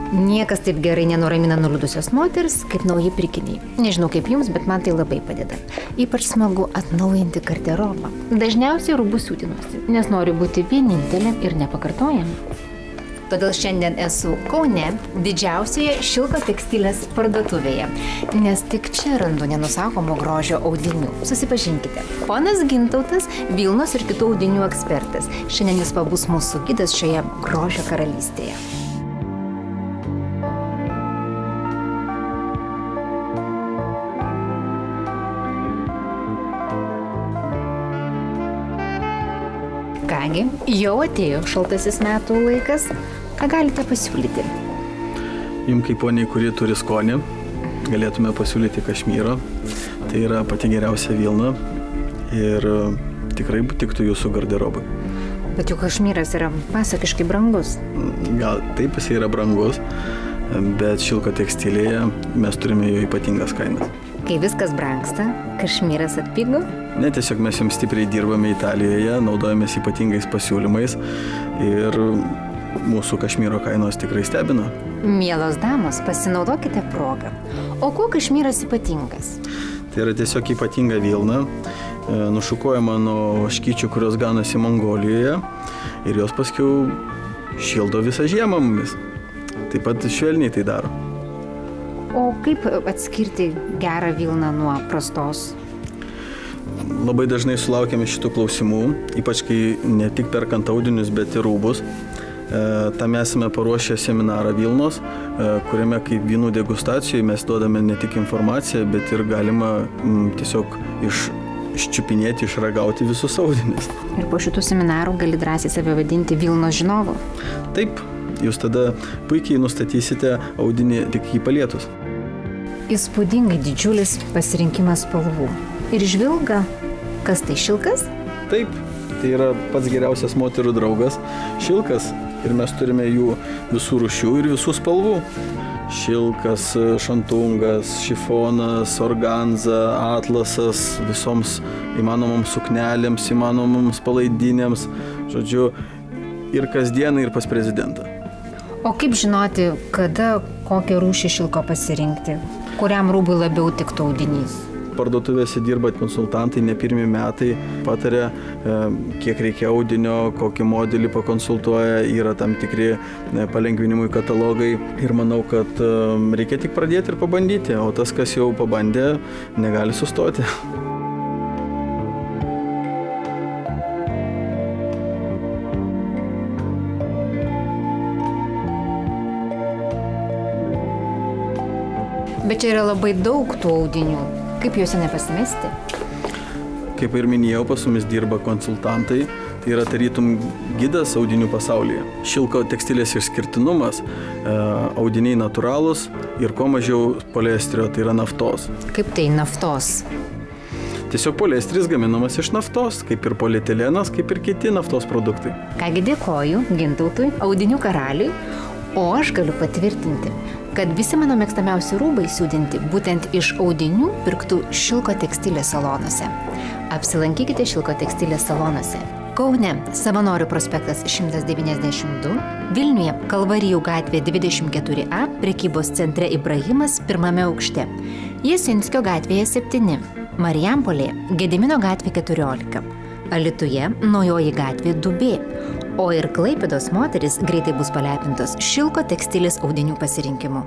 Niekas taip gerai nenuramina nuliūdusios moters, kaip nauji pirkiniai. Nežinau kaip jums, bet man tai labai padeda. Ypač smagu atnaujinti garderobą. Dažniausiai rūbus siūtinuosi, nes noriu būti vienintelė ir nepakartojama. Todėl šiandien esu Kaune, didžiausioje šilko tekstilės parduotuvėje, nes tik čia randu nenusakomo grožio audinių. Susipažinkite. Ponas Gintautas, Vilnos ir kitų audinių ekspertas. Šiandien jis pabus mūsų gidas šioje grožio karalystėje. Kągi, jau atėjo šaltasis metų laikas. Ką galite pasiūlyti? Jums kaip poniai, kurie turi skonį, galėtume pasiūlyti kašmyro. Tai yra pati geriausia vilna ir tikrai tiktų jūsų garderobui. Bet juk kašmyras yra pasakiškai brangus. Gal taip, jis yra brangus, bet šilko tekstilėje mes turime jo ypatingas kainas. Kai viskas brangsta, kašmyras atpigo? Ne, tiesiog mes jums stipriai dirbame Italijoje, naudojamės ypatingais pasiūlymais ir mūsų kašmyro kainos tikrai stebina. Mielos damos, pasinaudokite progą. O kuo kašmyras ypatingas? Tai yra tiesiog ypatinga vilna, nušukuojama nuo ožkyčių, kurios ganosi Mongolijoje ir jos paskiau šildo visą žiemą mumis. Taip pat švelniai tai daro. O kaip atskirti gerą vilną nuo prastos? Labai dažnai sulaukiame šitų klausimų, ypač kai ne tik perkant audinius, bet ir rūbus. Tam esame paruošę seminarą Vilnos, kuriame kaip vynų degustacijoje mes duodame ne tik informaciją, bet ir galima tiesiog iščiupinėti, išragauti visus audinius. Ir po šitų seminarų gali drąsiai save vadinti Vilnos žinovu? Taip, jūs tada puikiai nustatysite audinį tik jį palietus. Įspūdingai didžiulis pasirinkimas spalvų. Ir žvilga, kas tai šilkas? Taip, tai yra pats geriausias moterų draugas, šilkas, ir mes turime jų visų rūšių ir visų spalvų. Šilkas, šantungas, šifonas, organza, atlasas, visoms įmanomoms suknelėms, įmanomoms palaidinėms, žodžiu, ir kasdieną, ir pas prezidentą. O kaip žinoti, kada kokią rūšį šilko pasirinkti? Kuriam rūbui labiau tiktų audinys? Parduotuvėse dirba konsultantai, ne pirmi metai, pataria, kiek reikia audinio, kokį modelį pakonsultuoja, yra tam tikri palengvinimui katalogai ir manau, kad reikia tik pradėti ir pabandyti, o tas, kas jau pabandė, negali sustoti. Bet čia yra labai daug tų audinių. Kaip juose nepasimesti? Kaip ir minėjau, pas mumis dirba konsultantai, tai yra tarytum gidas audinių pasaulyje. Šilko tekstilės išskirtinumas, audiniai natūralūs ir kuo mažiau poliesterio, tai yra naftos. Kaip tai naftos? Tiesiog poliesteris gaminamas iš naftos, kaip ir polietilenas, kaip ir kiti naftos produktai. Kągi dėkoju Gintautui, audinių karaliui, o aš galiu patvirtinti, kad visi mano mėgstamiausi rūbai siūdinti būtent iš audinių pirktų šilko tekstilės salonuose. Apsilankykite šilko tekstilės salonuose. Kaune Savanorių prospektas 192, Vilniuje Kalvarijų gatvė 24A, prekybos centre Ibrahimas 1 aukšte, Jasinskio gatvėje 7, Marijampolėje Gedimino gatvė 14, Alytuje Naujoji gatvė 2B, o ir Klaipėdos moteris greitai bus palepintos šilko tekstilės audinių pasirinkimu.